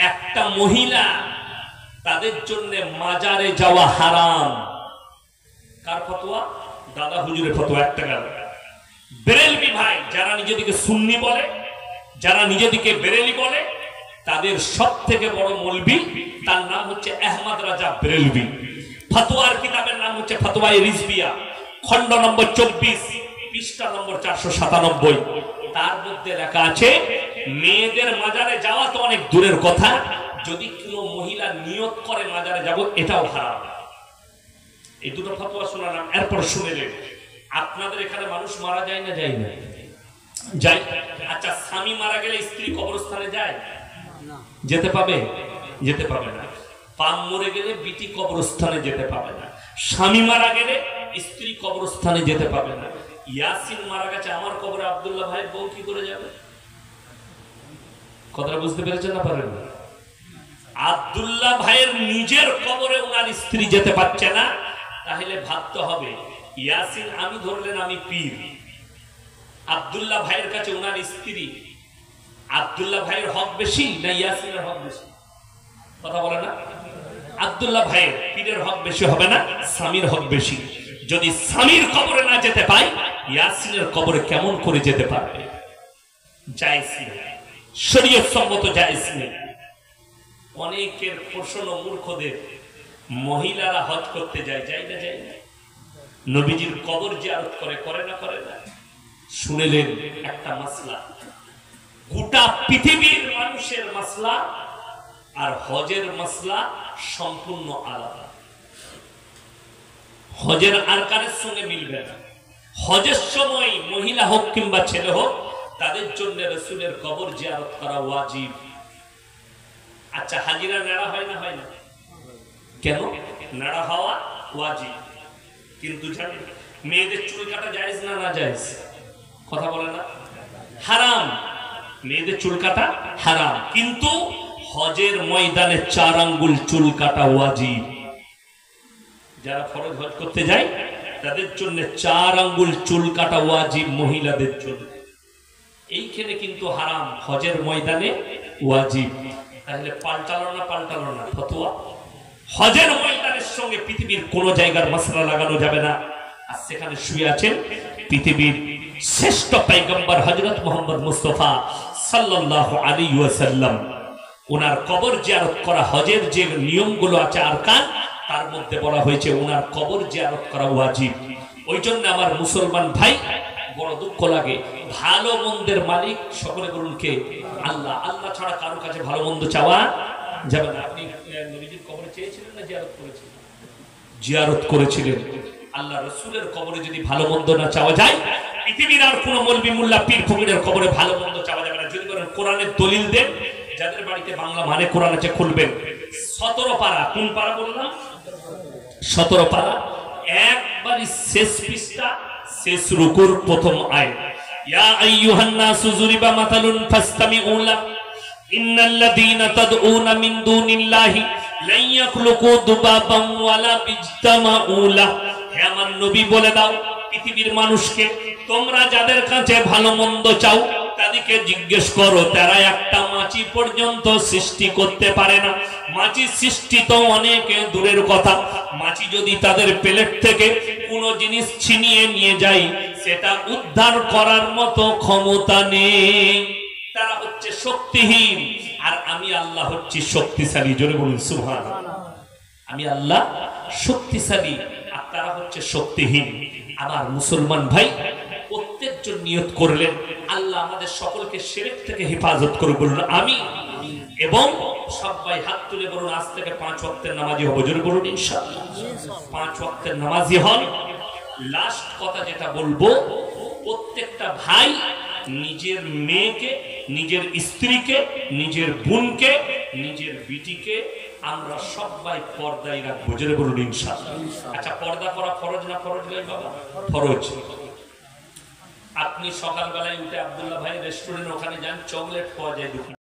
একটা মহিলা তাদের জন্য মাজারে যাওয়া হারাম। কার ফতোয়া? দাদা হুজুরের ফতোয়া। একটা গেল। বেরেলভি ভাই যারা নিজেদিকে সুন্নি বলে, যারা নিজেদিকে বেরেলি বলে, তাদের সব থেকে বড় মৌলবি, তার নাম হচ্ছে আহমদ রাজা বেরেলভি। ফতোয়ার কিতাবের নাম হচ্ছে ফতোয়ায়ে রিজভিয়া, খণ্ড নম্বর 24, পৃষ্ঠা নম্বর 497। তার মধ্যে লেখা আছে মেয়েদের মাজারে যাওয়া তো অনেক দূরের কথা, যদি কোনো মহিলা নিয়ত করে মাজারে যাব এটাও হারাম। এই দুটো ফতোয়া শোনালাম। এরপর শুনেলেন আপনাদের এখানে মানুষ মারা যায় না? যায় না? যায়। আচ্ছা, স্বামী মারা গেলে স্ত্রী কবরস্থানে যায়? যেতে পাবে? যেতে পাবে না। পাম মরে গেলে বিটি কবরস্থানে যেতে পাবে না। স্বামী মারা গেলে স্ত্রী কবরস্থানে যেতে পাবে না। ইয়াসিন মারা গেছে, আমার কবরে আব্দুল্লাহ ভাইয়ের বউ কি করে যাবে? কথাটা বুঝতে পেরেছেন না? পারেন না? আব্দুল্লাহ ভাইয়ের নিজের কবরে ওনার স্ত্রী যেতে পারছে না, তাহলে ভাবতে হবে ইয়াসিন, আমি ধরলেন আমি পীর, আব্দুল্লাহ ভাইয়ের কাছে ওনার স্ত্রী, আব্দুল্লাহ ভাইয়ের হক বেশি না ইয়াসিনের হক বেশি? কথা বলে না? আব্দুল্লাহ ভাইয়ের পীরের হক বেশি হবে না স্বামীর হক বেশি? যদি স্বামীর কবরে না যেতে পাই, ইয়াসিনের কবরে কেমন করে যেতে পারবে? জায়েজ নেই, শরীয়ত সম্মত জায়েজ নেই। অনেকের প্রশ্ন, মূর্খদের, মহিলারা হজ করতে যায়, যায় না? যায় না? নবীজির কবর জিয়ারত করে, করে না? করে না? শুনেলেন একটা মাসলা, গোটা পৃথিবীর মানুষের মাসলা আর হজের মাসলা সম্পূর্ণ আলাদা। হজের আরকানের সঙ্গে মিলবে না। হজের সময় মহিলা হোক কিংবা ছেলে হোক, তাদের জন্য রাসূলের কবর জিয়ারত করা ওয়াজিব। আচ্ছা, হাজিরা নেড়া হয় না? হয় না? কেন? নেড়া হওয়া ওয়াজিব, কিন্তু জানেন মেয়েদের চুল কাটা জায়েজ না? না জায়েজ? কথা বলে না? হারাম। মেয়েদের চুল কাটা হারাম, কিন্তু হজের ময়দানে 4 আঙ্গুল চুল কাটা ওয়াজিব। যারা ফরজ হজ করতে যায় তাদের জন্য 4 আঙ্গুল চুল কাটা ওয়াজিব মহিলাদের জন্য। এইখানে কিন্তু হারাম, হজের ময়দানে ওয়াজিব। তাহলে পাল্টালো না? পাল্টালো না ফতোয়া? হজের ময়দানের সঙ্গে পৃথিবীর কোন জায়গার মাসলা লাগানো যাবে না। আর সেখানে শুয়ে আছেন পৃথিবীর শ্রেষ্ঠ পয়গম্বর হযরত মুহাম্মদ মুস্তাফা সাল্লাল্লাহু আলাইহি ওয়াসাল্লাম। ওনার কবর জিয়ারত করা হজের যে নিয়মগুলো আছে আরকান, তার মধ্যে বলা হয়েছে ওনার কবর জিয়ারত করা ওয়াজিব। ওই জন্য আমার মুসলমান ভাই বড় দুঃখ লাগে, ভালো মন্দের মালিক সকলে বলুন কে? আল্লাহ। আল্লাহ ছাড়া কারো কাছে ভালো মন্দ চাওয়া যাবে না। আপনি নবীজির কবরে চেয়েছিলেন না জিয়ারত করেছিলেন? জিয়ারত করেছিলেন। আল্লাহ রাসূলের কবরে যদি ভালো মন্দ না চাওয়া যায়, পৃথিবীর আর কোন মৌলবি মোল্লা পীর ফকিরের কবরে ভালো মন্দ চাওয়া যাবে না। যদি বলেন কোরআনের দলিল দেন, যাদের বাড়িতে বাংলা মানে কোরআন আছে খুলবেন, 17 পারা। কোন পারা বললাম? 17 পারা, একবারই শেষ পৃষ্ঠা, শেষ রুকুর প্রথম আয়াত। ইয়া আইয়ুহান নাসু যুরিবা মাতালুন ফাসতামিউ লাহু ইন্নাল্লাযীনা তাদউনা মিন দুনিল্লাহি লা ইয়াখলুকু দুবাবান ওয়ালা বিজতামাউ লাহু। হে আমার নবী, বলে দাও পৃথিবীর মানুষকে, তোমরা যাদের কাছে ভালো মন্দ চাও তাদেরকে জিজ্ঞেস করো, তারা একটা মাছি পর্যন্ত সৃষ্টি করতে পারে না। মাছি সৃষ্টি তো অনেক দূরের কথা, মাছি যদি তাদের প্লেট থেকে কোনো জিনিস ছিনিয়ে নিয়ে যায়, সেটা উদ্ধার করার মতো ক্ষমতা নেই। তারা হচ্ছে শক্তিহীন, আর আমি আল্লাহ হচ্ছি শক্তিশালী। জোরে বলুন সুবহানাল্লাহ। আমি আল্লাহ শক্তিশালী, আর তারা হচ্ছে শক্তিহীন। আমার মুসলমান ভাই, প্রত্যেকজন নিয়ত করলেন আল্লাহ আমাদের সকলকে শিরক থেকে হেফাজত করুন। বলুন আমিন। এবং সবাই হাত তুলে বলুন আজ থেকে 5 ওয়াক্তের নামাজি হব। জোরে বলুন ইনশাআল্লাহ। 5 ওয়াক্তের নামাজি হন। লাস্ট কথা যেটা বলবো, প্রত্যেকটা ভাই নিজের মেয়েকে, নিজের স্ত্রীকে, নিজের বোনকে, নিজের বিটিকে আমরা সবাই পর্দায় রাখবো। জোরে বলুন ইনশাআল্লাহ। আচ্ছা, পর্দা করা ফরজ না ফরজ নয় বাবা? ফরজ। আপনি সকালবেলায় উঠে আব্দুল্লাহ ভাই রেস্টুরেন্ট ওখানে যান, চকলেট পাওয়া যায় দোকানে।